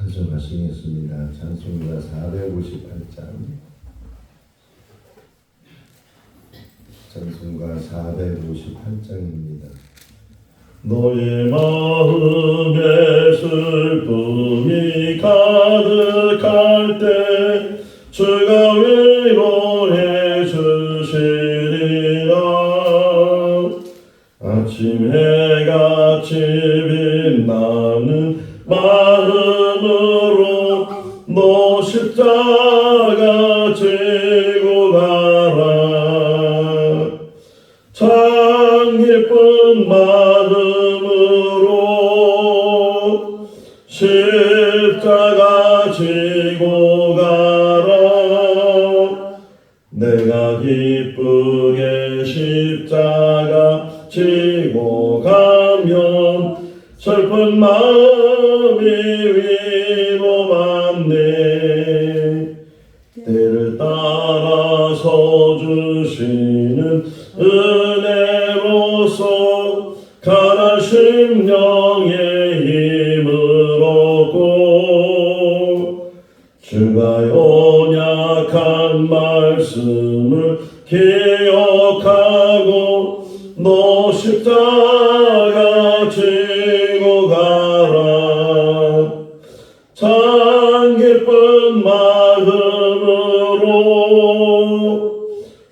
찬송하시겠습니다. 찬송가 458장. 찬송가 458장입니다. 너의 마음에 슬픔이 가득할 때 주가 위로해 주시리라. 아침 해같이 빛나는 마음으로 너 십자가 지고 가라. 참 기쁜 마음으로 십자가 지고 가라. 내가 기쁘게 십자가 지고 가면 슬픈 마음이 위로받네. 때를 따라서 주시는 은혜로서 가난 심령의 힘을 얻고 주가 언약한 말씀을 기억하고 너 십자가 지고 가라. 참 기쁜 마음으로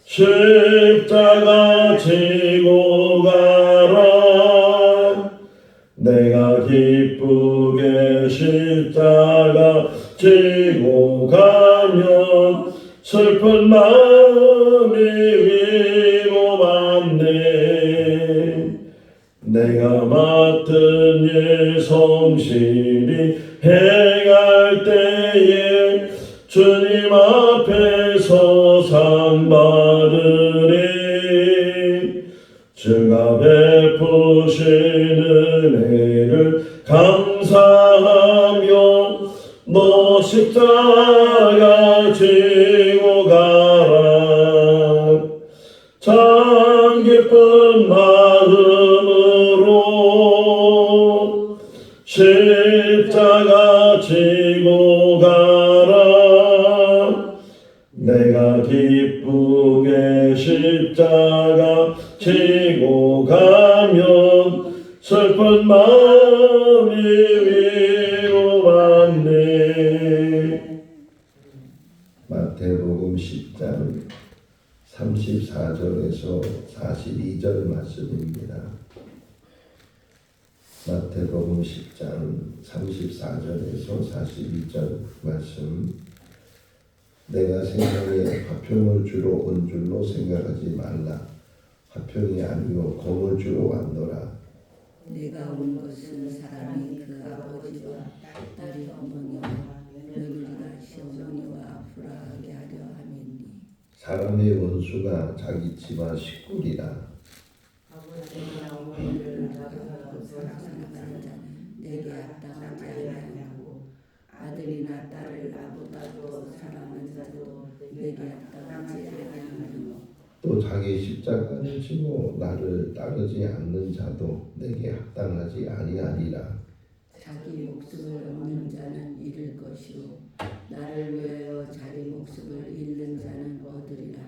십자가 지고 가라. 내가 기쁘게 십자가 지고 가면 슬픈 마음이 위로받네. 내가 맡은 일 성실히 행할 때에 주님 앞에서 상 받으리. 주가 베푸신 은혜를 감사하며 너 십자가 지고 가라. 참 기쁜 마음으로 십자가 지고 가라. 내가 기쁘게 십자가 지고 가면 슬픈 마음이 위로받네. 마태복음 10장 34절에서 42절 말씀입니다. 마태복음 10장 34절에서 42절 말씀. 내가 세상에 화평을 주러 온 줄로 생각하지 말라. 화평이 아니요 공을 주러 왔노라. 내가 온 것은 사람이 그 아버지와 딸이 어머니와 며느리가 시어머니와 불화하게 하려 함이니. 사람의 원수가 자기 집안 식구리라. 아버지나 어머니를 나도 사랑하는 자는 내게 합당하지 아니하고 아들이나 딸을 나보다도 사랑하는 자도 내게 합당하지 아니하며 또 자기 십자가를 지고 나를 따르지 않는 자도 내게 합당하지 아니하리라. 자기 목숨을 얻는 자는 잃을 것이요 나를 위하여 자기 목숨을 잃는 자는 얻으리라.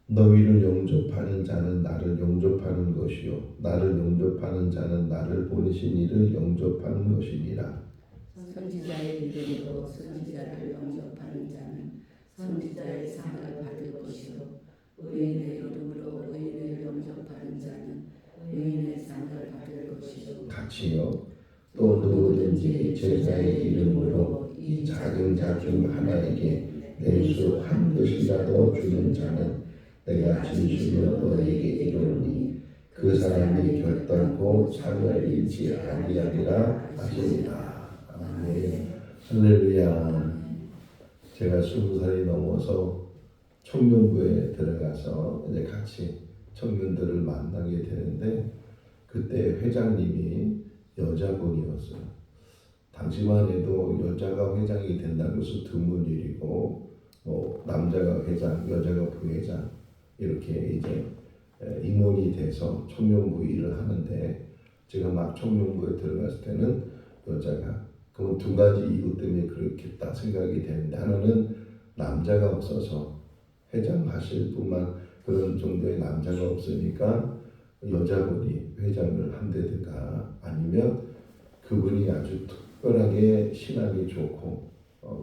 너희를 영접하는 자는 나를 영접하는 것이요 나를 영접하는 자는 나를 보내신 이를 영접하는 것이니라. 선지자의 이름으로 선지자를 영접하는 자는 선지자의 상을 받을 것이요 의인의 이름으로 의인을 영접하는 자는 의인의 상을 받을 것이요. 같이요. 또 누구든지 제자의 이름으로 이 작은 자 중 하나에게 내수 한 것이라도 주는 자는 내가 진실로 너에게 이르노니 그 사람이 결단코 상을 잃지 아니하리라 하시니라. 아멘. 할렐루야. 제가 20살이 넘어서 청년부에 들어가서 이제 같이 청년들을 만나게 되는데 그때 회장님이 여자분이었어요. 당시만 해도 여자가 회장이 된다는 것은 드문 일이고 남자가 회장, 여자가 부회장 이렇게 이제 임원이 돼서 청년부 일을 하는데 제가 막 청년부에 들어갔을 때는 여자가 그건 두 가지 이유 때문에 그렇겠다 생각이 되는데, 하나는 남자가 없어서 회장하실 뿐만 그런 정도의 남자가 없으니까 여자분이 회장을 한다든가, 아니면 그분이 아주 특별하게 신앙이 좋고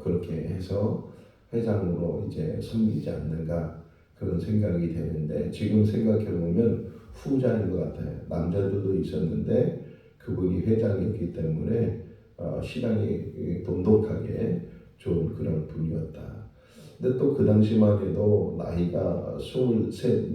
그렇게 해서 회장으로 이제 섬기지 않는가, 그런 생각이 되는데, 지금 생각해 보면 후자인 것 같아요. 남자들도 있었는데 그분이 회장이었기 때문에 신앙이 돈독하게 좋은 그런 분이었다. 근데 또 그 당시만 해도 나이가 23,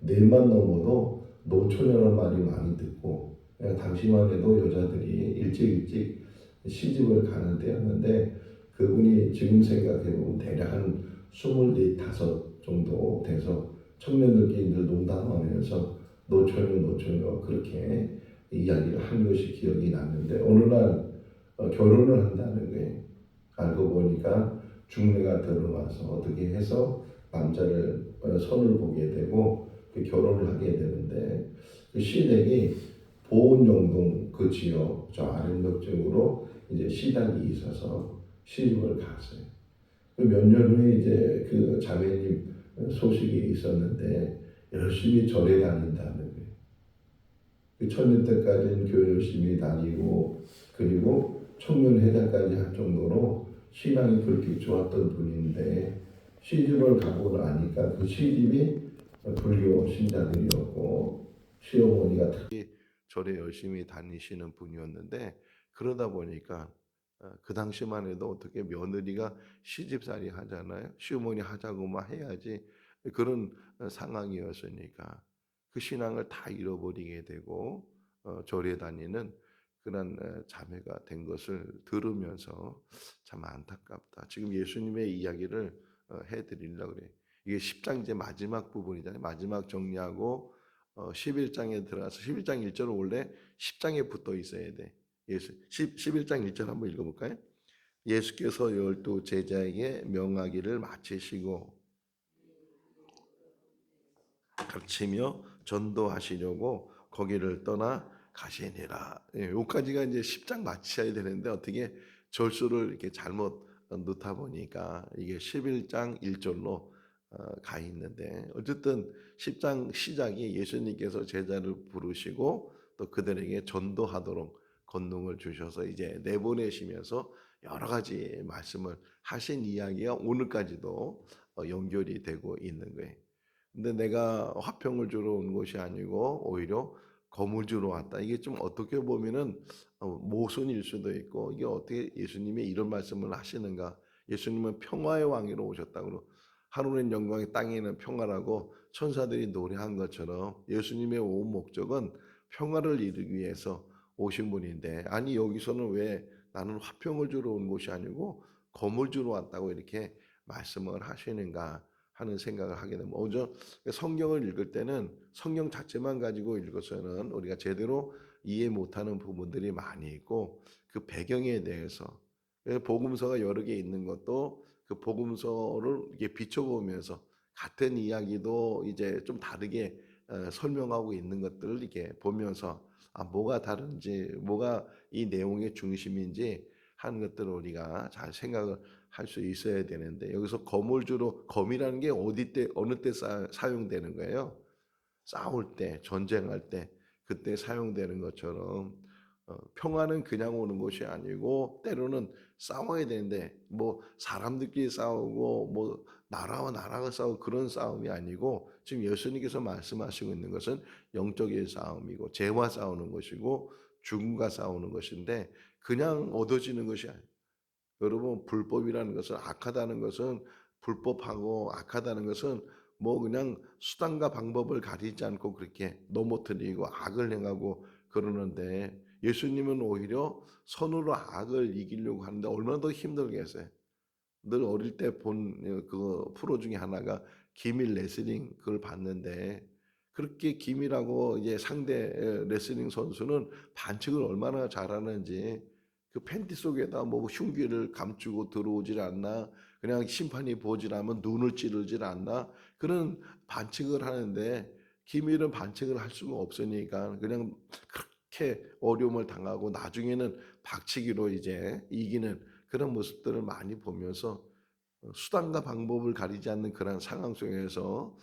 넷만 넘어도 노처녀라는 말이 많이 듣고, 당시만 해도 여자들이 일찍 시집을 가는 때였는데, 그분이 지금 생각해보면 대략 한 24, 5 정도 돼서 청년들끼리 늘 농담하면서 노처녀 그렇게 이야기를 한 것이 기억이 나는데, 어느 날 결혼을 한다는 거예요. 알고 보니까 중매가 들어와서 어떻게 해서 남자를 선을 보게 되고 그 결혼을 하게 되는데, 그 시댁이 보은영동 그 지역 저 아랫역 쪽으로 이제 시댁이 있어서 시집을 갔어요. 몇 년 후에 이제 그 자매님 소식이 있었는데 열심히 절에 다닌다는 거예요. 그 천년 때까지는 교회 열심히 다니고, 그리고 청년회장까지 할 정도로 신앙이 그렇게 좋았던 분인데, 시집을 가고 나니까 그 시집이 불교 신자들이었고, 시어머니가 특히 절에 열심히 다니시는 분이었는데, 그러다 보니까 그 당시만 해도 어떻게 며느리가 시집살이 하잖아요. 시어머니 하자고만 해야지, 그런 상황이었으니까 그 신앙을 다 잃어버리게 되고 절에 다니는 그런 자매가 된 것을 들으면서 참 안타깝다. 지금 예수님의 이야기를 해드리려고 그래. 이게 10장 이제 마지막 부분이잖아요. 마지막 정리하고 11장에 들어가서 11장 1절은 원래 10장에 붙어 있어야 돼. 11장 1절 한번 읽어볼까요? 예수께서 열두 제자에게 명하기를 마치시고 가르치며 전도하시려고 거기를 떠나 가시니라. 여기까지가 이제 10장 마쳐야 되는데 어떻게 절수를 이렇게 잘못 넣다 보니까 이게 11장 1절로 가 있는데, 어쨌든 10장 시작이 예수님께서 제자를 부르시고 또 그들에게 전도하도록 권능을 주셔서 이제 내보내시면서 여러 가지 말씀을 하신 이야기가 오늘까지도 연결이 되고 있는 거예요. 근데 내가 화평을 주러 온 것이 아니고 오히려 검을 주러 왔다. 이게 좀 어떻게 보면은 모순일 수도 있고, 이게 어떻게 예수님이 이런 말씀을 하시는가? 예수님은 평화의 왕으로 오셨다고, 하늘은 영광이 땅에는 평화라고 천사들이 노래한 것처럼 예수님의 온 목적은 평화를 이루기 위해서 오신 분인데, 아니 여기서는 왜 나는 화평을 주러 온 것이 아니고 검을 주러 왔다고 이렇게 말씀을 하시는가 하는 생각을 하게 됩니다. 오히려 성경을 읽을 때는 성경 자체만 가지고 읽어서는 우리가 제대로 이해 못하는 부분들이 많이 있고, 그 배경에 대해서 복음서가 여러 개 있는 것도 그 복음서를 이렇게 비춰보면서 같은 이야기도 이제 좀 다르게 설명하고 있는 것들을 이렇게 보면서 뭐가 다른지, 뭐가 이 내용의 중심인지 하는 것들을 우리가 잘 생각을 할 수 있어야 되는데, 여기서 검을 주로, 검이라는 게 어디 때 어느 때 사용되는 거예요? 싸울 때, 전쟁할 때 그때 사용되는 것처럼 평화는 그냥 오는 것이 아니고 때로는 싸워야 되는데, 뭐 사람들끼리 싸우고 뭐 나라와 나라가 싸우고 그런 싸움이 아니고, 지금 예수님께서 말씀하시고 있는 것은 영적인 싸움이고 죄와 싸우는 것이고 죽음과 싸우는 것인데, 그냥 얻어지는 것이 아니에요. 여러분, 불법이라는 것은, 악하다는 것은, 불법하고 악하다는 것은 뭐 그냥 수단과 방법을 가리지 않고 그렇게 넘어뜨리고 악을 행하고 그러는데, 예수님은 오히려 선으로 악을 이기려고 하는데 얼마나 더 힘들겠어요. 늘 어릴 때 본 그 프로 중에 하나가 기밀 레슬링, 그걸 봤는데, 그렇게 기밀하고 이제 상대 레슬링 선수는 반칙을 얼마나 잘하는지, 그 팬티 속에다 뭐 흉기를 감추고 들어오질 않나, 그냥 심판이 보질 않으면 눈을 찌르질 않나, 그런 반칙을 하는데, 기밀은 반칙을 할 수가 없으니까 그냥 그렇게 어려움을 당하고 나중에는 박치기로 이제 이기는 그런 모습들을 많이 보면서 수단과 방법을 가리지 않는 그런 상황 속에서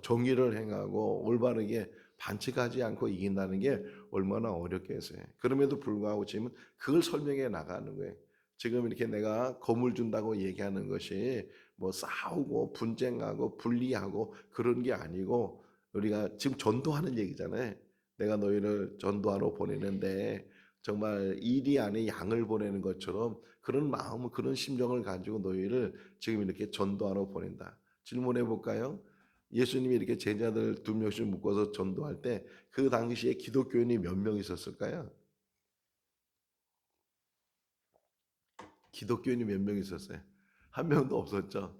정의를 행하고 올바르게 반칙하지 않고 이긴다는 게 얼마나 어렵겠어요. 그럼에도 불구하고 지금 그걸 설명해 나가는 거예요. 지금 이렇게 내가 겁을 준다고 얘기하는 것이 뭐 싸우고 분쟁하고 분리하고 그런 게 아니고 우리가 지금 전도하는 얘기잖아요. 내가 너희를 전도하러 보내는데 정말 이리 안에 양을 보내는 것처럼 그런 마음, 그런 심정을 가지고 너희를 지금 이렇게 전도하러 보낸다. 질문해 볼까요? 예수님이 이렇게 제자들 2명씩 묶어서 전도할 때 그 당시에 기독교인이 몇 명 있었을까요? 기독교인이 몇 명 있었어요? 한 명도 없었죠.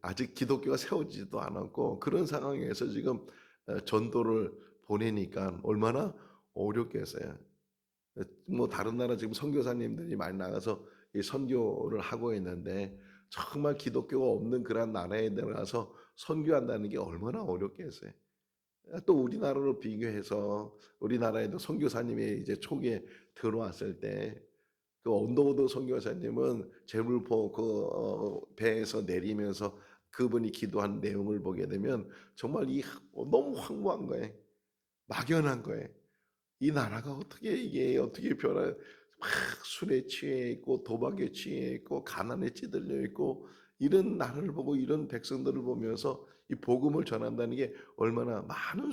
아직 기독교가 세워지지도 않았고 그런 상황에서 지금 전도를 보내니까 얼마나 어렵겠어요. 뭐 다른 나라 지금 선교사님들이 많이 나가서 이 선교를 하고 있는데 정말 기독교가 없는 그런 나라에 들어가서 선교한다는 게 얼마나 어렵겠어요. 또 우리나라로 비교해서 우리나라에도 선교사님이 이제 초기에 들어왔을 때 그 언더우드 선교사님은 제물포 배에서 내리면서 그분이 기도한 내용을 보게 되면 정말 너무 황무한 거예요. 막연한 거예요. 이 나라가 어떻게 이게 어떻게 변화 막 술에 취해 있고 도박에 취해 있고 가난에 찌들려 있고 이런 나라를 보고 이런 백성들을 보면서 이 복음을 전한다는 게 얼마나 많은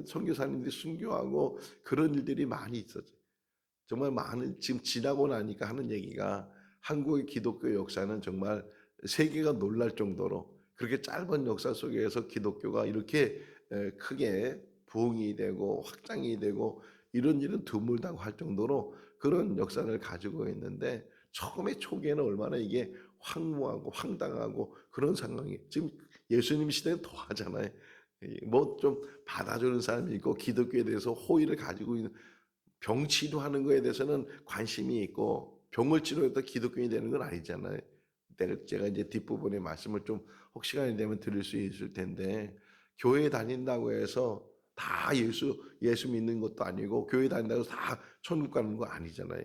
선교사님들이 순교하고 그런 일들이 많이 있었죠. 정말 많은 지금 지나고 나니까 하는 얘기가 한국의 기독교 역사는 정말 세계가 놀랄 정도로 그렇게 짧은 역사 속에서 기독교가 이렇게 크게 부흥이 되고 확장이 되고 이런 일은 드물다고 할 정도로 그런 역사를 가지고 있는데 처음에 초기에는 얼마나 이게 황무하고 황당하고 그런 상황이 지금 예수님 시대는 더하잖아요. 뭐 좀 받아주는 사람이 있고 기독교에 대해서 호의를 가지고 있는 병 치료하는 거에 대해서는 관심이 있고 병을 치료해서 기독교인이 되는 건 아니잖아요. 제가 이제 뒷부분의 말씀을 좀 혹 시간이 되면 드릴 수 있을 텐데 교회 다닌다고 해서 다 예수 믿는 것도 아니고 교회 다닌다고 해서 다 천국 가는 거 아니잖아요.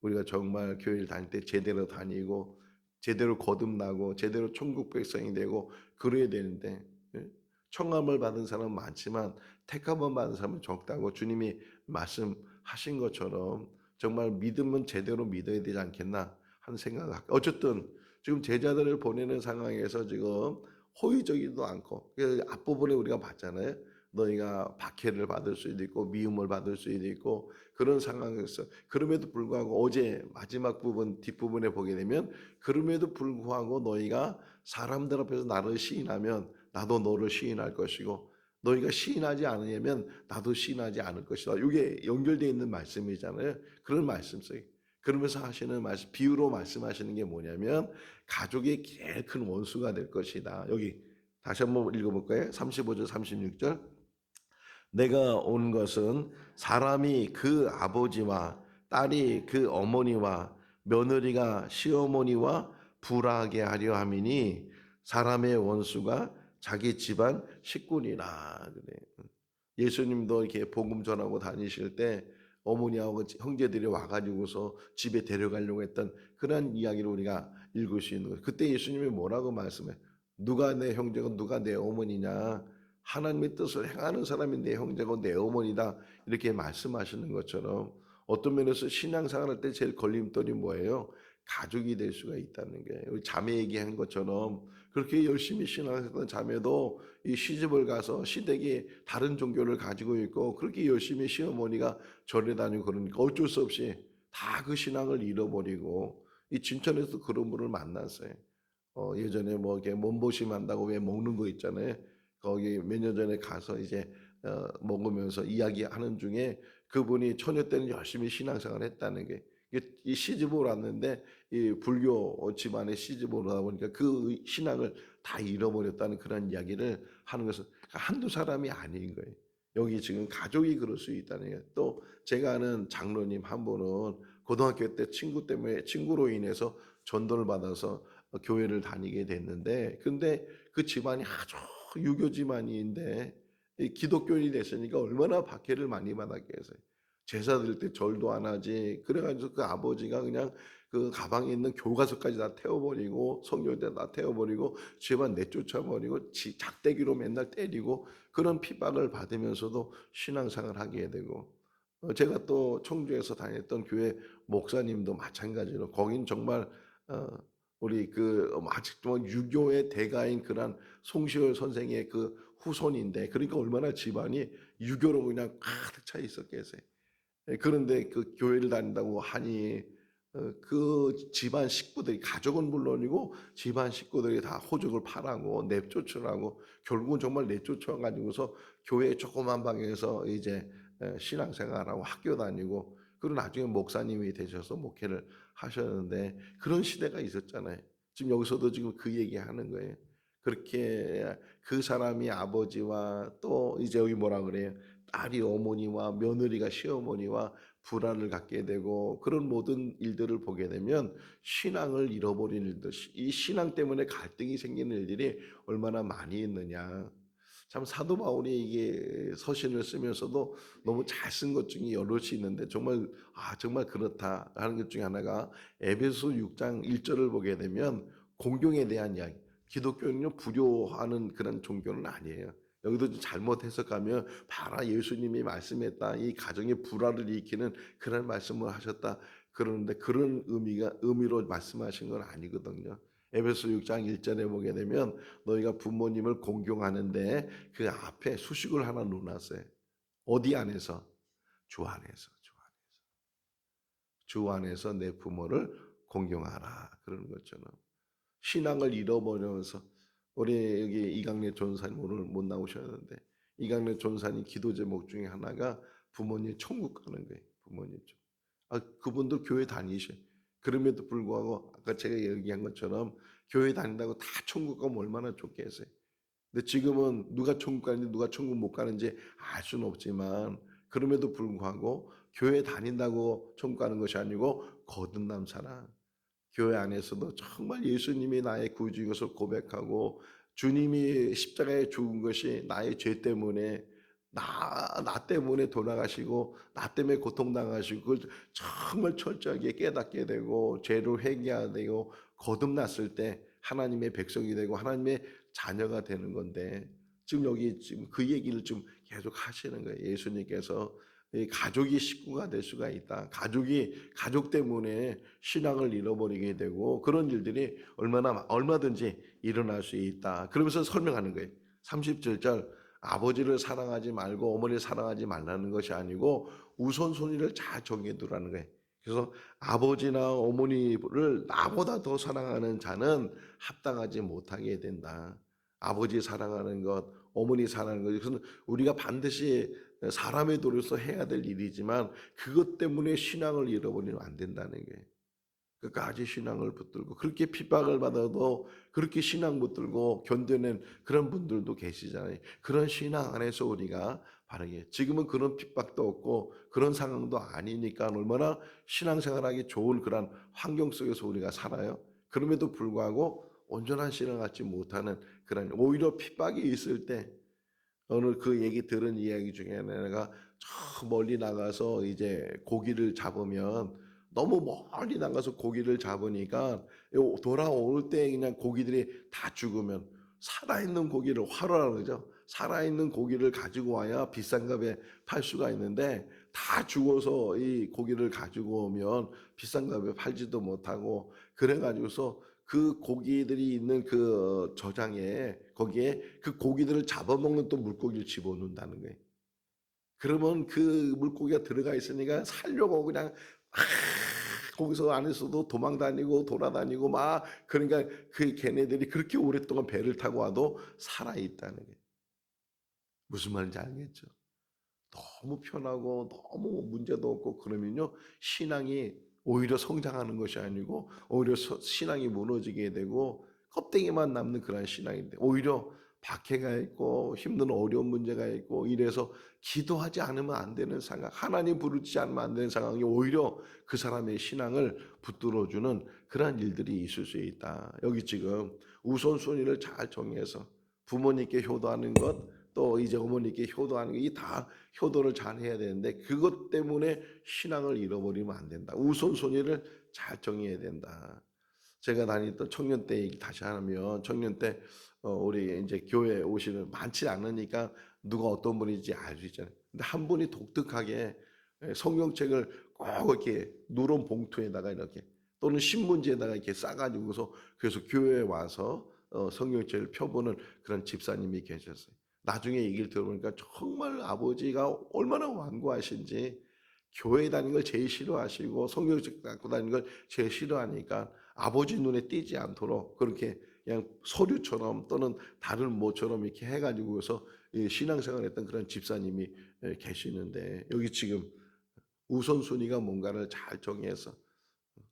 우리가 정말 교회를 다닐 때 제대로 다니고 제대로 거듭나고 제대로 천국 백성이 되고 그래야 되는데 예? 청함을 받은 사람은 많지만 택함을 받은 사람은 적다고 주님이 말씀하신 것처럼 정말 믿음은 제대로 믿어야 되지 않겠나 하는 생각을 어쨌든 지금 제자들을 보내는 상황에서 지금 호의적이지도 않고 그 앞부분에 우리가 봤잖아요. 너희가 박해를 받을 수도 있고 미움을 받을 수도 있고 그런 상황에서 그럼에도 불구하고 어제 마지막 부분 뒷부분에 보게 되면 그럼에도 불구하고 너희가 사람들 앞에서 나를 시인하면 나도 너를 시인할 것이고 너희가 시인하지 않으면 나도 시인하지 않을 것이다. 이게 연결되어 있는 말씀이잖아요. 그런 말씀 속에 그러면서 하시는 말씀 비유로 말씀하시는 게 뭐냐면 가족의 제일 큰 원수가 될 것이다. 여기 다시 한번 읽어볼까요? 35절 36절 내가 온 것은 사람이 그 아버지와 딸이 그 어머니와 며느리가 시어머니와 불화하게 하려 함이니 사람의 원수가 자기 집안 식구니라 그래. 예수님도 이렇게 복음 전하고 다니실 때 어머니하고 형제들이 와가지고서 집에 데려가려고 했던 그런 이야기를 우리가 읽을 수 있는 거예요. 그때 예수님이 뭐라고 말씀해? 누가 내 형제고 누가 내 어머니냐? 하나님의 뜻을 행하는 사람이 내 형제고 내 어머니다 이렇게 말씀하시는 것처럼 어떤 면에서 신앙생활 할 때 제일 걸림돌이 뭐예요? 가족이 될 수가 있다는 게 우리 자매 얘기한 것처럼 그렇게 열심히 신앙했던 자매도 이 시집을 가서 시댁이 다른 종교를 가지고 있고 그렇게 열심히 시어머니가 절에 다니고 그러니까 어쩔 수 없이 다 그 신앙을 잃어버리고 이 진천에서 그런 분을 만났어요. 예전에 뭐 이렇게 몸보심 한다고 왜 먹는 거 있잖아요. 거기 몇 년 전에 가서 이제 먹으면서 이야기하는 중에 그분이 처녀 때는 열심히 신앙생활을 했다는 게 이 시집을 왔는데 이 불교 집안에 시집을 오다 보니까 그 신앙을 다 잃어버렸다는 그런 이야기를 하는 것은 한두 사람이 아닌 거예요. 여기 지금 가족이 그럴 수 있다는 게 또 제가 아는 장로님 한 분은 고등학교 때 친구 때문에 친구로 인해서 전도를 받아서 교회를 다니게 됐는데 근데 그 집안이 아주 유교 집안인데 기독교인이 됐으니까 얼마나 박해를 많이 받았겠어요. 제사 드릴 때 절도 안 하지. 그래가지고 그 아버지가 그냥 그 가방에 있는 교과서까지 다 태워버리고 성경대 다 태워버리고 집안 내쫓아버리고 작대기로 맨날 때리고 그런 핍박을 받으면서도 신앙생활을 하게 되고 제가 또 청주에서 다녔던 교회 목사님도 마찬가지로 거긴 정말 어, 우리 그 아직도 유교의 대가인 그런 송시열 선생의 그 후손인데 그러니까 얼마나 집안이 유교로 그냥 가득 차 있었겠어요. 그런데 그 교회를 다닌다고 하니 그 집안 식구들이 가족은 물론이고 집안 식구들이 다 호적을 파라고 내쫓으라고 결국은 정말 내쫓아 가지고서 교회 조그만 방에서 이제 신앙생활하고 학교 다니고 그리고 나중에 목사님이 되셔서 목회를 하셨는데 그런 시대가 있었잖아요. 지금 여기서도 지금 그 얘기하는 거예요. 그렇게 그 사람이 아버지와 또 이제 여기 뭐라 그래요? 딸이 어머니와 며느리가 시어머니와 불안을 갖게 되고 그런 모든 일들을 보게 되면 신앙을 잃어버리는 일들, 이 신앙 때문에 갈등이 생기는 일들이 얼마나 많이 있느냐. 참 사도 바울이 이게 서신을 쓰면서도 너무 잘 쓴 것 중에 여럿이 있는데 정말 정말 그렇다 하는 것 중에 하나가 에베소 6장 1절을 보게 되면 공경에 대한 이야기. 기독교는요 불효하는 그런 종교는 아니에요. 여기도 좀 잘못 해석하면 봐라 예수님이 말씀했다 이 가정의 불화를 일으키는 그런 말씀을 하셨다 그러는데 그런 의미로 말씀하신 건 아니거든요. 에베소 6장 1절에 보게 되면 너희가 부모님을 공경하는데 그 앞에 수식을 하나 놓았어요. 어디 안에서? 주 안에서. 주 안에서 내 부모를 공경하라 그러는 것처럼 신앙을 잃어버리면서 우리 여기 이강래 전사님 오늘 못 나오셨는데 이강래 전사님 기도 제목 중에 하나가 부모님 천국 가는 거예요. 부모님 천. 그분도 교회 다니셔. 그럼에도 불구하고 아까 제가 얘기한 것처럼 교회 다닌다고 다 천국 가면 얼마나 좋겠어요. 근데 지금은 누가 천국 가는지 누가 천국 못 가는지 알 수는 없지만 그럼에도 불구하고 교회 다닌다고 천국 가는 것이 아니고 거듭남 사랑. 교회 안에서도 정말 예수님이 나의 구주인 것을 고백하고 주님이 십자가에 죽은 것이 나의 죄 때문에 나 때문에 돌아가시고 나 때문에 고통당하시고 그걸 정말 철저하게 깨닫게 되고 죄를 회개하게 되고 거듭났을 때 하나님의 백성이 되고 하나님의 자녀가 되는 건데 지금 여기 지금 그 얘기를 좀 계속 하시는 거예요. 예수님께서 이 가족이 식구가 될 수가 있다. 가족 때문에 신앙을 잃어버리게 되고 그런 일들이 얼마든지 일어날 수 있다. 그러면서 설명하는 거예요. 37절 아버지를 사랑하지 말고 어머니를 사랑하지 말라는 것이 아니고 우선순위를 잘 정해두라는 거예요. 그래서 아버지나 어머니를 나보다 더 사랑하는 자는 합당하지 못하게 된다. 아버지 사랑하는 것, 어머니 사랑하는 것, 그것은 우리가 반드시 사람의 도로서 해야 될 일이지만 그것 때문에 신앙을 잃어버리면 안 된다는 거예요. 끝까지 신앙을 붙들고 그렇게 핍박을 받아도 그렇게 신앙 붙들고 견뎌낸 그런 분들도 계시잖아요. 그런 신앙 안에서 우리가 바르게 지금은 그런 핍박도 없고 그런 상황도 아니니까 얼마나 신앙생활하기 좋은 그런 환경 속에서 우리가 살아요. 그럼에도 불구하고 온전한 신앙을 갖지 못하는 그런 오히려 핍박이 있을 때 오늘 그 얘기 들은 이야기 중에 내가 저 멀리 나가서 이제 고기를 잡으면 너무 멀리 나가서 고기를 잡으니까 돌아올 때 그냥 고기들이 다 죽으면 살아있는 고기를 화로라 그러죠. 살아있는 고기를 가지고 와야 비싼 값에 팔 수가 있는데 다 죽어서 이 고기를 가지고 오면 비싼 값에 팔지도 못하고 그래가지고서 그 고기들이 있는 그 저장에 거기에 그 고기들을 잡아먹는 또 물고기를 집어넣는다는 거예요. 그러면 그 물고기가 들어가 있으니까 살려고 그냥 거기서 안에서도 도망 다니고 돌아다니고 막 그러니까 그 걔네들이 그렇게 오랫동안 배를 타고 와도 살아 있다는 게 무슨 말인지 알겠죠? 너무 편하고 너무 문제도 없고 그러면요 신앙이 오히려 성장하는 것이 아니고 오히려 신앙이 무너지게 되고 껍데기만 남는 그런 신앙인데 오히려 박해가 있고 힘든 어려운 문제가 있고 이래서 기도하지 않으면 안 되는 상황 하나님 부르지 않으면 안 되는 상황이 오히려 그 사람의 신앙을 붙들어주는 그런 일들이 있을 수 있다. 여기 지금 우선순위를 잘 정해서 부모님께 효도하는 것 또 이제 어머니께 효도하는 게 이 다 효도를 잘 해야 되는데 그것 때문에 신앙을 잃어버리면 안 된다. 우선순위를 잘 정해야 된다. 제가 다니던 청년 때 얘기 다시 하면 청년 때 우리 이제 교회 오시는 많지 않으니까 누가 어떤 분인지 알 수 있잖아요. 근데 한 분이 독특하게 성경책을 꼭 이렇게 누런 봉투에다가 이렇게 또는 신문지에다가 이렇게 싸가지고서 그래서 교회에 와서 성경책을 펴보는 그런 집사님이 계셨어요. 나중에 얘기를 들어보니까 정말 아버지가 얼마나 완고하신지 교회 다니는 걸 제일 싫어하시고 성경책 갖고 다니는 걸 제일 싫어하니까 아버지 눈에 띄지 않도록 그렇게 그냥 서류처럼 또는 다른 뭐처럼 이렇게 해가지고서 신앙생활했던 그런 집사님이 계시는데 여기 지금 우선순위가 뭔가를 잘 정해서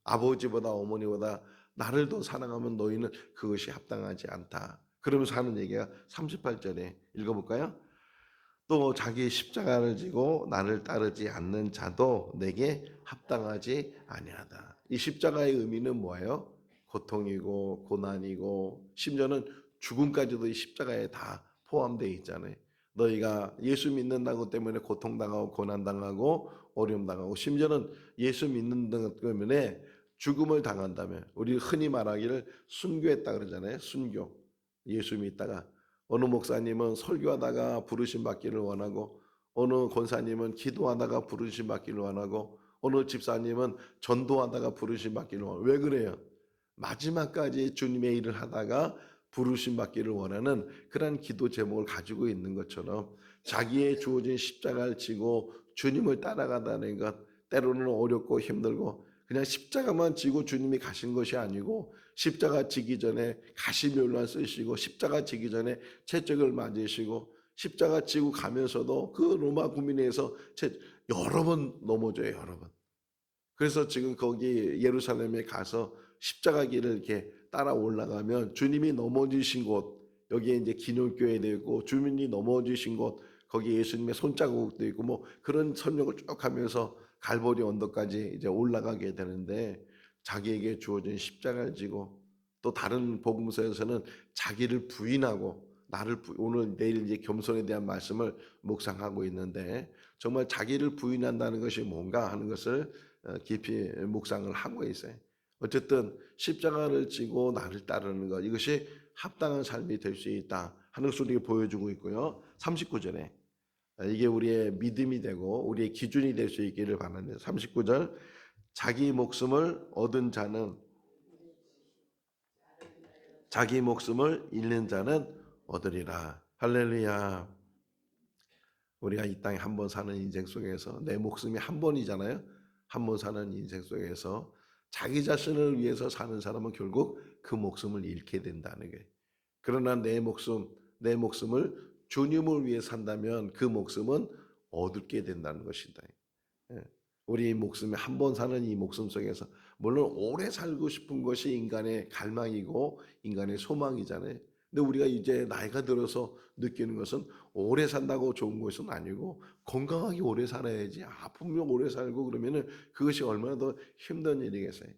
아버지보다 어머니보다 나를 더 사랑하면 너희는 그것이 합당하지 않다. 그러면서 하는 얘기가 38절에 읽어볼까요? 또 자기 십자가를 지고 나를 따르지 않는 자도 내게 합당하지 아니하다. 이 십자가의 의미는 뭐예요? 고통이고 고난이고 심지어는 죽음까지도 이 십자가에 다 포함되어 있잖아요. 너희가 예수 믿는다고 때문에 고통당하고 고난당하고 어려움당하고 심지어는 예수 믿는 것 때문에 죽음을 당한다면 우리 흔히 말하기를 순교했다 그러잖아요. 순교. 예수 믿다가 어느 목사님은 설교하다가 부르심 받기를 원하고 어느 권사님은 기도하다가 부르심 받기를 원하고 어느 집사님은 전도하다가 부르심 받기를 원하고 왜 그래요? 마지막까지 주님의 일을 하다가 부르심 받기를 원하는 그런 기도 제목을 가지고 있는 것처럼 자기의 주어진 십자가를 지고 주님을 따라가다는 것 때로는 어렵고 힘들고 그냥 십자가만 지고 주님이 가신 것이 아니고 십자가 지기 전에 가시면만 쓰시고 십자가 지기 전에 채찍을 맞으시고 십자가 지고 가면서도 그 로마 구민에서 여러 번 넘어져요. 여러 번. 그래서 지금 거기 예루살렘에 가서 십자가 길을 이렇게 따라 올라가면 주님이 넘어지신 곳 여기에 이제 기념교회 되고 주님이 넘어지신 곳 거기 예수님의 손자국도 있고 뭐 그런 설명을 쭉 하면서 갈보리 언덕까지 이제 올라가게 되는데 자기에게 주어진 십자가를 지고 또 다른 복음서에서는 자기를 부인하고 오늘 내일 이제 겸손에 대한 말씀을 묵상하고 있는데 정말 자기를 부인한다는 것이 뭔가 하는 것을 깊이 묵상을 하고 있어요. 어쨌든 십자가를 지고 나를 따르는 것 이것이 합당한 삶이 될 수 있다 하는 것을 우리에게 보여주고 있고요. 39절에 이게 우리의 믿음이 되고 우리의 기준이 될 수 있기를 바랍니다. 39절 자기 목숨을 얻은 자는 자기 목숨을 잃는 자는 얻으리라. 할렐루야. 우리가 이 땅에 한 번 사는 인생 속에서 내 목숨이 한 번이잖아요. 한 번 사는 인생 속에서 자기 자신을 위해서 사는 사람은 결국 그 목숨을 잃게 된다는 거예요. 그러나 내 목숨을 주님을 위해 산다면 그 목숨은 얻게 된다는 것이다. 예. 우리 목숨에 한 번 사는 이 목숨 속에서 물론 오래 살고 싶은 것이 인간의 갈망이고 인간의 소망이잖아요. 근데 우리가 이제 나이가 들어서 느끼는 것은 오래 산다고 좋은 것은 아니고 건강하게 오래 살아야지 아프면 오래 살고 그러면은 그것이 얼마나 더 힘든 일이겠어요.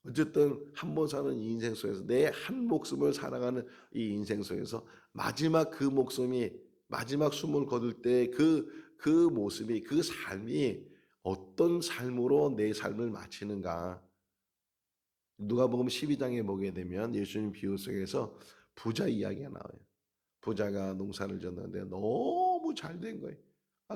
어쨌든 한 번 사는 이 인생 속에서 내 한 목숨을 살아가는 이 인생 속에서 마지막 그 목숨이 마지막 숨을 거둘 때 그 모습이 그 삶이 어떤 삶으로 내 삶을 마치는가. 누가복음 12장에 보게 되면 예수님 비유 속에서 부자 이야기가 나와요. 부자가 농사를 졌는데 너무 잘 된 거예요.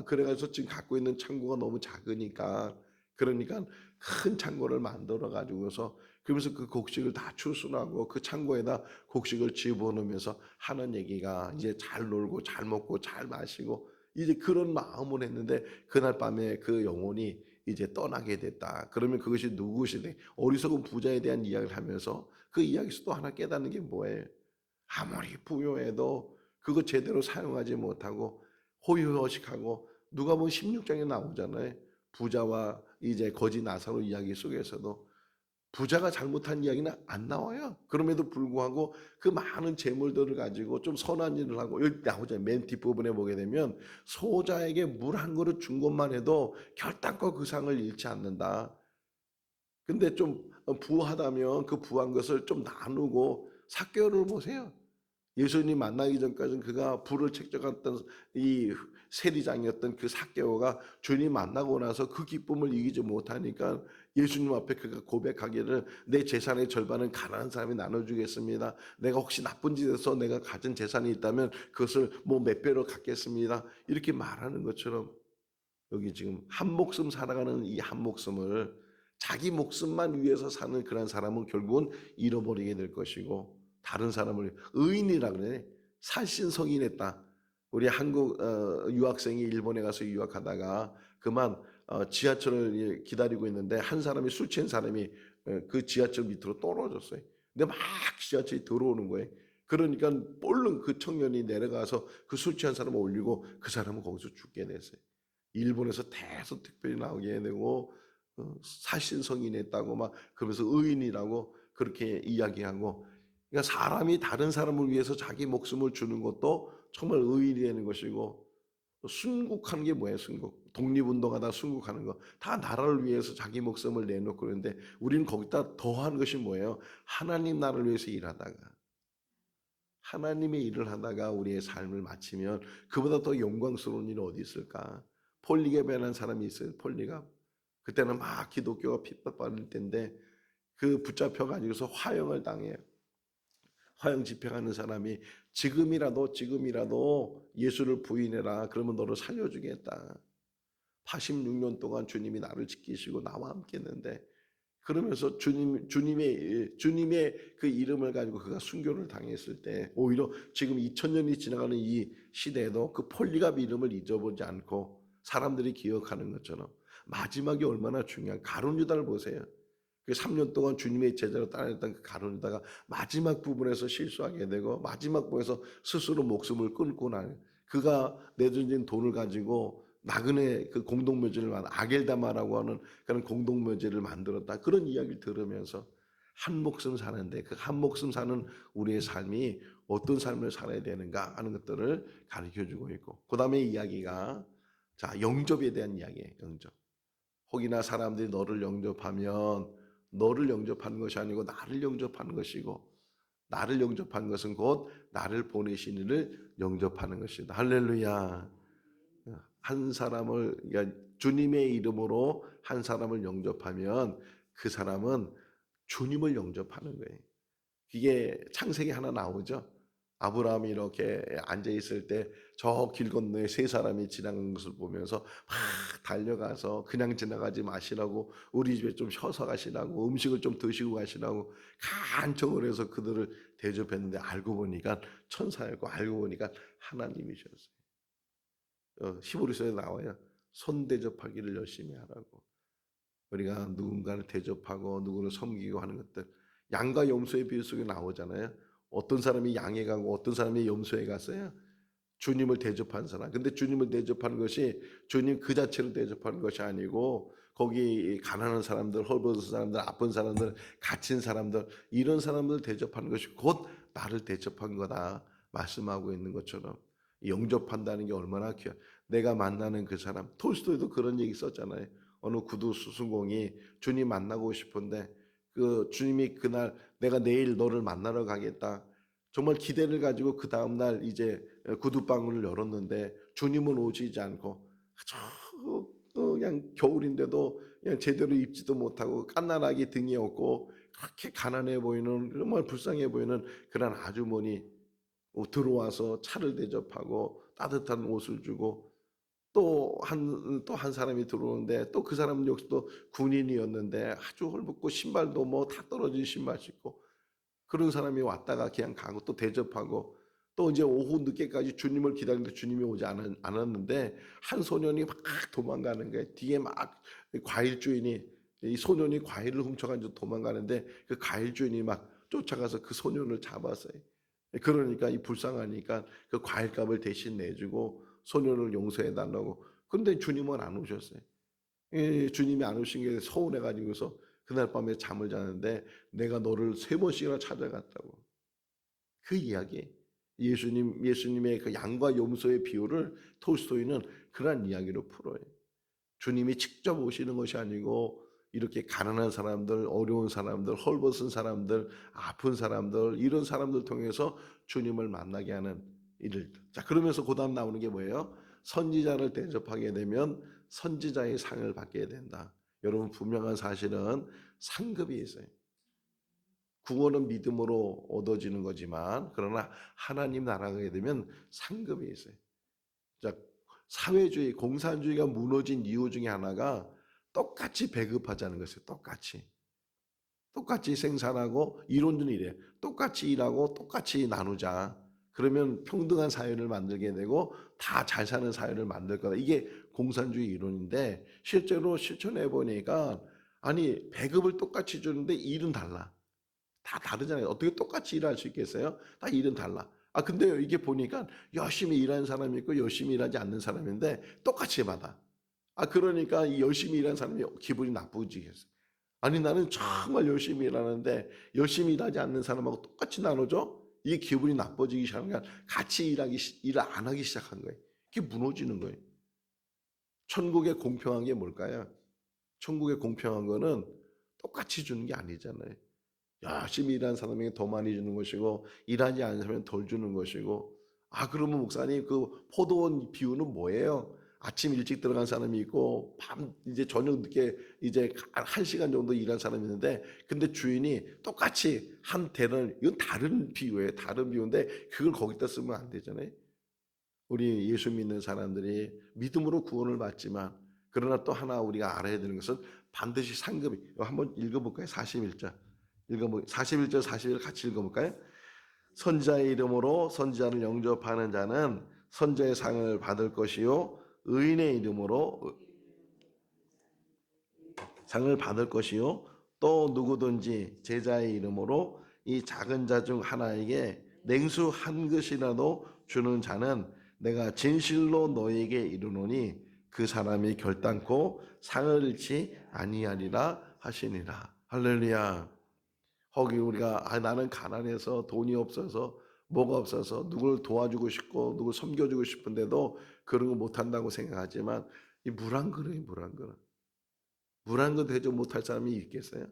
그래가지고 지금 갖고 있는 창고가 너무 작으니까 그러니까 큰 창고를 만들어 가지고서 그러면서 그 곡식을 다 추순하고 그 창고에다 곡식을 집어넣으면서 하는 얘기가 이제 잘 놀고 잘 먹고 잘 마시고 이제 그런 마음을 했는데 그날 밤에 그 영혼이 이제 떠나게 됐다. 그러면 그것이 누구시대? 어리석은 부자에 대한 이야기를 하면서 그 이야기에서 또 하나 깨닫는 게 뭐예요? 아무리 부유해도 그거 제대로 사용하지 못하고 호의호식하고 누가 보면 16장에 나오잖아요. 부자와 이제 거지 나사로 이야기 속에서도 부자가 잘못한 이야기는 안 나와요. 그럼에도 불구하고 그 많은 재물들을 가지고 좀 선한 일을 하고 여기 나오잖아요. 맨 뒷부분에 보게 되면 소자에게 물 한 그릇 준 것만 해도 결단코 그 상을 잃지 않는다. 근데 좀 부하다면 그 부한 것을 좀 나누고 삭개를 보세요. 예수님 만나기 전까지는 그가 불을 책정했던 이 세리장이었던 그 삭개오가 주님 만나고 나서 그 기쁨을 이기지 못하니까 예수님 앞에 그가 고백하기를 내 재산의 절반은 가난한 사람이 나눠주겠습니다. 내가 혹시 나쁜 짓에서 내가 가진 재산이 있다면 그것을 뭐 몇 배로 갚겠습니다. 이렇게 말하는 것처럼 여기 지금 한 목숨 살아가는 이 한 목숨을 자기 목숨만 위해서 사는 그런 사람은 결국은 잃어버리게 될 것이고 다른 사람을 의인이라 그래. 살신성인했다. 우리 한국 유학생이 일본에 가서 유학하다가 그만 지하철을 기다리고 있는데 한 사람이 술 취한 사람이 그 지하철 밑으로 떨어졌어요. 근데 막 지하철이 들어오는 거예요. 그러니까 얼른 그 청년이 내려가서 그 술 취한 사람을 올리고 그 사람은 거기서 죽게 됐어요. 일본에서 대서 특별히 나오게 되고 살신성인했다고 막 그러면서 의인이라고 그렇게 이야기하고 그러니까 사람이 다른 사람을 위해서 자기 목숨을 주는 것도 정말 의인이 되는 것이고 순국하는 게 뭐예요? 순국. 독립운동하다 순국하는 거. 다 나라를 위해서 자기 목숨을 내놓고 그러는데 우리는 거기다 더한 것이 뭐예요? 하나님 나라를 위해서 일하다가 하나님의 일을 하다가 우리의 삶을 마치면 그보다 더 영광스러운 일이 어디 있을까? 폴리갑이라는 사람이 있어요. 폴리갑. 그때는 막 기독교가 핍박받을 때인데 그 붙잡혀 가지고서 화형을 당해요. 화형 집행하는 사람이 지금이라도 예수를 부인해라. 그러면 너를 살려주겠다. 86년 동안 주님이 나를 지키시고 나와 함께 했는데 그러면서 주님의 그 이름을 가지고 그가 순교를 당했을 때 오히려 지금 2000년이 지나가는 이 시대에도 그 폴리갑 이름을 잊어보지 않고 사람들이 기억하는 것처럼 마지막이 얼마나 중요한 가룟 유다를 보세요. 그 3년 동안 주님의 제자로 따라했던 그 가룟 유다가 마지막 부분에서 실수하게 되고 마지막 부분에서 스스로 목숨을 끊고 나는 그가 내던진 돈을 가지고 나그네 그 공동묘지를 아겔다마라고 하는 그런 공동묘지를 만들었다. 그런 이야기를 들으면서 한 목숨 사는데 그 한 목숨 사는 우리의 삶이 어떤 삶을 살아야 되는가 하는 것들을 가르쳐주고 있고 그 다음에 이야기가 자 영접에 대한 이야기예요. 영접. 혹이나 사람들이 너를 영접하면 너를 영접하는 것이 아니고 나를 영접하는 것이고 나를 영접하는 것은 곧 나를 보내신 이를 영접하는 것이다. 할렐루야. 한 사람을 그러니까 주님의 이름으로 한 사람을 영접하면 그 사람은 주님을 영접하는 거예요. 이게 창세기 하나 나오죠. 아브라함이 이렇게 앉아 있을 때 저 길 건너에 세 사람이 지나간 것을 보면서 막 달려가서 그냥 지나가지 마시라고 우리 집에 좀 쉬어서 가시라고 음식을 좀 드시고 가시라고 간청을 해서 그들을 대접했는데 알고 보니까 천사였고 알고 보니까 하나님이셨어요. 히브리서에 나와요. 손 대접하기를 열심히 하라고. 우리가 누군가를 대접하고 누구를 섬기고 하는 것들 양과 염소의 비유 속에 나오잖아요. 어떤 사람이 양에 가고 어떤 사람이 염소에 갔어요. 주님을 대접한 사람. 근데 주님을 대접하는 것이 주님 그 자체를 대접하는 것이 아니고 거기 가난한 사람들, 헐벗은 사람들, 아픈 사람들, 갇힌 사람들 이런 사람들 대접하는 것이 곧 나를 대접한 거다 말씀하고 있는 것처럼 영접한다는 게 얼마나 귀한 내가 만나는 그 사람 톨스토이도 그런 얘기 썼잖아요. 어느 구두 수순공이 주님 만나고 싶은데 그 주님이 그날 내가 내일 너를 만나러 가겠다. 정말 기대를 가지고 그 다음 날 이제 구두방문을 열었는데 주님은 오시지 않고 그냥 겨울인데도 그냥 제대로 입지도 못하고 깐난하게 등이 없고 그렇게 가난해 보이는 정말 불쌍해 보이는 그런 아주머니 들어와서 차를 대접하고 따뜻한 옷을 주고 또 한 사람이 들어오는데 또 그 사람은 역시도 군인이었는데 아주 헐벗고 신발도 뭐 다 떨어진 신발 신고 그런 사람이 왔다가 그냥 가고 또 대접하고 또 이제 오후 늦게까지 주님을 기다리는데 주님이 오지 않았는데 한 소년이 막 도망가는 거예요. 뒤에 막 과일 주인이 이 소년이 과일을 훔쳐가지고 도망가는데 그 과일 주인이 막 쫓아가서 그 소년을 잡았어요. 그러니까 이 불쌍하니까 그 과일값을 대신 내주고 소년을 용서해 달라고. 근데 주님은 안 오셨어요. 주님이 안 오신 게 서운해 가지고서 그날 밤에 잠을 자는데 내가 너를 3번씩이나 찾아갔다고. 그 이야기. 예수님의 그 양과 염소의 비유를 톨스토이는 그런 이야기로 풀어요. 주님이 직접 오시는 것이 아니고 이렇게 가난한 사람들, 어려운 사람들, 헐벗은 사람들, 아픈 사람들, 이런 사람들 통해서 주님을 만나게 하는 일을. 자, 그러면서 그다음 나오는 게 뭐예요? 선지자를 대접하게 되면 선지자의 상을 받게 된다. 여러분, 분명한 사실은 상급이 있어요. 구원은 믿음으로 얻어지는 거지만, 그러나 하나님 나라가 되면 상급이 있어요. 자, 사회주의, 공산주의가 무너진 이유 중에 하나가 똑같이 배급하자는 것이에요. 똑같이 생산하고, 이론은 이래. 똑같이 일하고 똑같이 나누자. 그러면 평등한 사회를 만들게 되고 다 잘 사는 사회를 만들 거다. 이게 공산주의 이론인데, 실제로 실천해 보니까 아니, 배급을 똑같이 주는데 일은 달라. 다 다르잖아요. 어떻게 똑같이 일할 수 있겠어요? 다 일은 달라. 아, 근데 이게 보니까 열심히 일하는 사람이 있고 열심히 일하지 않는 사람인데 똑같이 받아. 아, 그러니까 이 열심히 일하는 사람이 기분이 나쁘지겠어요. 아니, 나는 정말 열심히 일하는데 열심히 일하지 않는 사람하고 똑같이 나눠줘? 이게 기분이 나빠지기 시작하면 같이 일을 안 하기 시작한 거예요. 이게 무너지는 거예요. 천국의 공평한 게 뭘까요? 천국의 공평한 거는 똑같이 주는 게 아니잖아요. 열심히 일하는 사람에게 더 많이 주는 것이고 일하지 않는 사람에게 덜 주는 것이고. 아, 그러면 목사님, 그 포도원 비유는 뭐예요? 아침 일찍 들어간 사람이 있고 밤 이제 저녁 늦게 이제 1시간 정도 일한 사람이 있는데, 근데 주인이 똑같이 한 대를, 이건 다른 비유예요. 다른 비유인데 그걸 거기다 쓰면 안 되잖아요. 우리 예수 믿는 사람들이 믿음으로 구원을 받지만, 그러나 또 하나 우리가 알아야 되는 것은 반드시 상급이. 한번 읽어볼까요? 41절. 41절 41절 같이 읽어볼까요? 선지자의 이름으로 선지자를 영접하는 자는 선지자의 상을 받을 것이요, 의인의 이름으로 상을 받을 것이요, 또 누구든지 제자의 이름으로 이 작은 자 중 하나에게 냉수 한 그릇이라도 주는 자는 내가 진실로 너에게 이르노니 그 사람이 결단코 상을 잃지 아니하리라 하시니라. 할렐루야. 거기 우리가 나는 가난해서 돈이 없어서 뭐가 없어서 누굴 도와주고 싶고 누굴 섬겨주고 싶은데도 그런 거 못한다고 생각하지만, 이 물 한 그릇이 물 한 그릇. 물 한 그릇 대접 못할 사람이 있겠어요?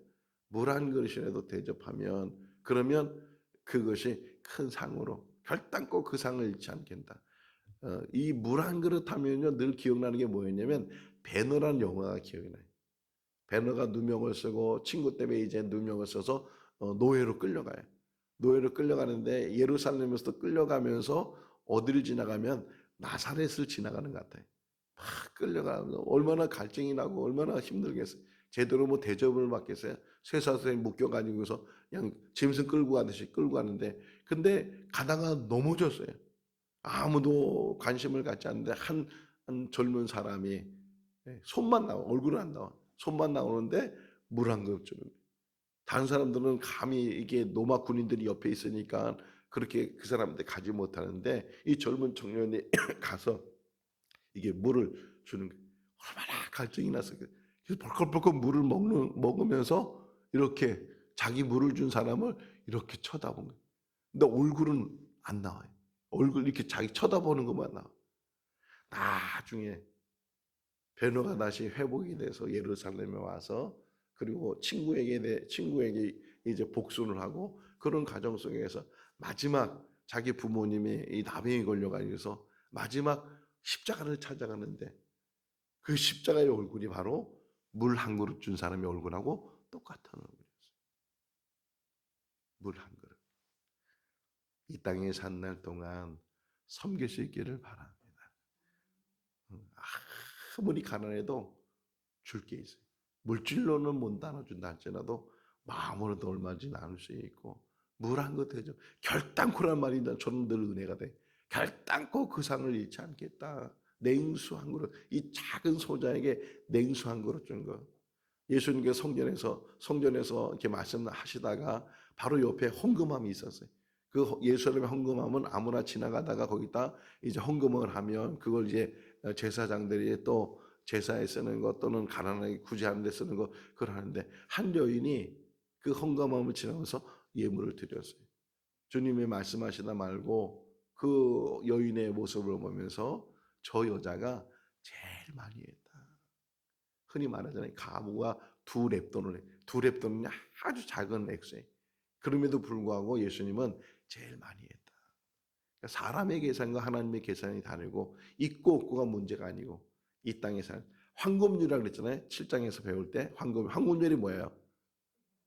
물 한 그릇이라도 대접하면, 그러면 그것이 큰 상으로 결단코 그 상을 잃지 않겠다. 이 물 한 그릇 하면요, 늘 기억나는 게 뭐였냐면 배너라는 영화가 기억이 나요. 배너가 누명을 쓰고 친구 때문에 이제 누명을 써서 노예로 끌려가요. 노예로 끌려가는데 예루살렘에서 끌려가면서 어디를 지나가면 나사렛을 지나가는 것 같아요. 막 끌려가면 얼마나 갈증이 나고 얼마나 힘들겠어요. 제대로 뭐 대접을 받겠어요. 쇠사슬에 묶여가지고서 그냥 짐승 끌고 가듯이 끌고 가는데, 근데 가다가 넘어졌어요. 아무도 관심을 갖지 않는데 한 젊은 사람이 손만 나와, 얼굴은 안 나와. 손만 나오는데 물 한 그릇 주는 거예요. 다른 사람들은 감히, 이게 노마 군인들이 옆에 있으니까 그렇게 그 사람한테 가지 못하는데 이 젊은 청년이 가서 이게 물을 주는 거예요. 얼마나 갈증이 났어요. 그래서 벌컥벌컥 물을 먹으면서 이렇게 자기 물을 준 사람을 이렇게 쳐다본 거예요. 근데 얼굴은 안 나와요. 얼굴 이렇게 자기 쳐다보는 것만 나와. 나중에 베드로가 다시 회복이 돼서 예루살렘에 와서, 그리고 친구에게 이제 복수를 하고, 그런 과정 속에서 마지막 자기 부모님이 이 나병에 걸려가지고서 마지막 십자가를 찾아가는데, 그 십자가의 얼굴이 바로 물 한 그릇 준 사람의 얼굴하고 똑같은 얼굴이었어요. 물 한 그릇. 이 땅에 산 날 동안 섬길 수 있기를 바랍니다. 아무리 가난해도 줄 게 있어요. 물질로는 못 나눠준다 할지라도 마음으로도 얼마든지 나눌 수 있고, 물 한 것 되죠. 결단코란 말이 저는 늘 은혜가 돼. 결단코 그 상을 잃지 않겠다. 냉수 한 그릇, 이 작은 소자에게 냉수 한 그릇 준 거. 예수님께서 성전에서 이렇게 말씀하시다가 바로 옆에 헌금함이 있었어요. 그 예수님의 헌금함은 아무나 지나가다가 거기다 이제 헌금을 하면 그걸 이제 제사장들이 또 제사에 쓰는 것, 또는 가난하게 구제하는 데 쓰는 거, 그걸 하는데, 한 여인이 그 헌금함을 지나면서 예물을 드렸어요. 주님이 말씀하시다 말고 그 여인의 모습을 보면서 저 여자가 제일 많이 했다. 흔히 말하잖아요. 가부가 두 렙돈은 아주 작은 액수예요. 그럼에도 불구하고 예수님은 제일 많이 했다. 그러니까 사람의 계산과 하나님의 계산이 다르고 있고 없고가 문제가 아니고 이 땅의 삶. 황금률이라고 그랬잖아요. 7장에서 배울 때 황금률이 뭐예요?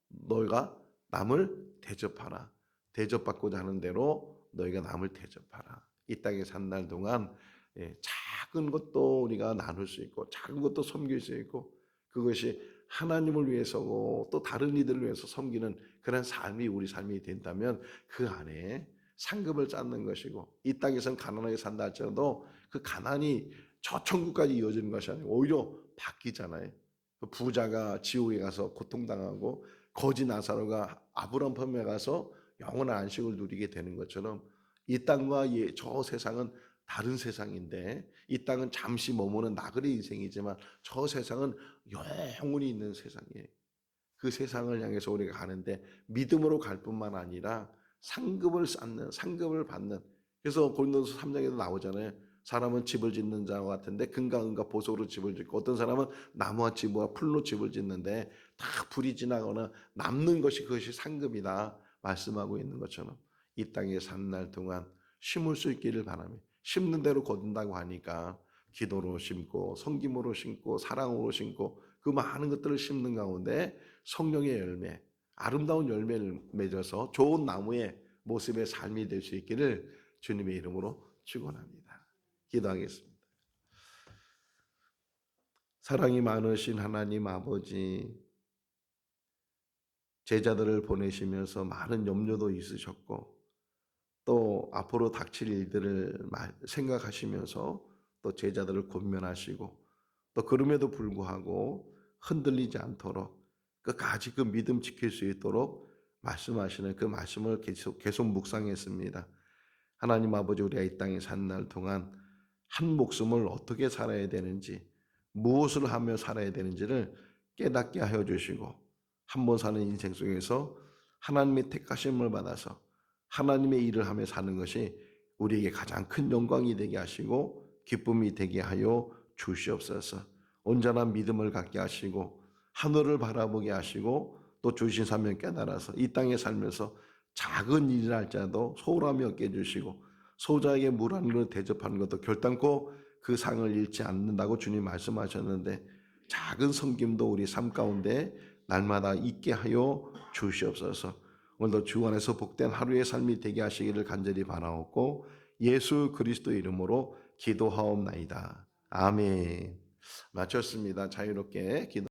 너희가 남을 대접하라. 대접받고자 하는 대로 너희가 남을 대접하라. 이 땅에 산 날 동안 작은 것도 우리가 나눌 수 있고 작은 것도 섬길 수 있고 그것이 하나님을 위해서고 또 다른 이들을 위해서 섬기는 그런 삶이 우리 삶이 된다면 그 안에 상급을 쌓는 것이고 이 땅에서는 가난하게 산다 할지라도 그 가난이 저 천국까지 이어지는 것이 아니고 오히려 바뀌잖아요. 그 부자가 지옥에 가서 고통당하고 거지 나사로가 아브라함 품에 가서 영원한 안식을 누리게 되는 것처럼 이 땅과 저 세상은 다른 세상인데 이 땅은 잠시 머무는 나그네 인생이지만 저 세상은 영원히 있는 세상이에요. 그 세상을 향해서 우리가 가는데 믿음으로 갈 뿐만 아니라 상급을 쌓는 상급을 받는 그래서 고린도서 3장에도 나오잖아요. 사람은 집을 짓는 자와 같은데 금과 은과 보석으로 집을 짓고 어떤 사람은 나무와 집과 풀로 집을 짓는데 다 불이 지나거나 남는 것이 그것이 상급이다 말씀하고 있는 것처럼 이 땅에 산 날 동안 심을 수 있기를 바라며 심는 대로 거둔다고 하니까 기도로 심고 섬김으로 심고 사랑으로 심고 그 많은 것들을 심는 가운데 성령의 열매 아름다운 열매를 맺어서 좋은 나무의 모습의 삶이 될 수 있기를 주님의 이름으로 축원합니다. 기도하겠습니다. 사랑이 많으신 하나님 아버지 제자들을 보내시면서 많은 염려도 있으셨고 또 앞으로 닥칠 일들을 생각하시면서 또 제자들을 권면하시고 또 그럼에도 불구하고 흔들리지 않도록 끝까지 그 믿음 지킬 수 있도록 말씀하시는 그 말씀을 계속 묵상했습니다. 하나님 아버지 우리가 이 땅에 산 날 동안 한 목숨을 어떻게 살아야 되는지 무엇을 하며 살아야 되는지를 깨닫게 하여 주시고 한 번 사는 인생 속에서 하나님의 택하심을 받아서 하나님의 일을 하며 사는 것이 우리에게 가장 큰 영광이 되게 하시고 기쁨이 되게 하여 주시옵소서. 온전한 믿음을 갖게 하시고 하늘을 바라보게 하시고 또 주신 사명 깨달아서 이 땅에 살면서 작은 일이라 할지라도 소홀함이 없게 해주시고 소자에게 물 한 그릇 대접하는 것도 결단코 그 상을 잃지 않는다고 주님 말씀하셨는데 작은 섬김도 우리 삶 가운데 날마다 있게 하여 주시옵소서. 오늘도 주 안에서 복된 하루의 삶이 되게 하시기를 간절히 바라옵고 예수 그리스도 이름으로 기도하옵나이다. 아멘. 마쳤습니다. 자유롭게 기도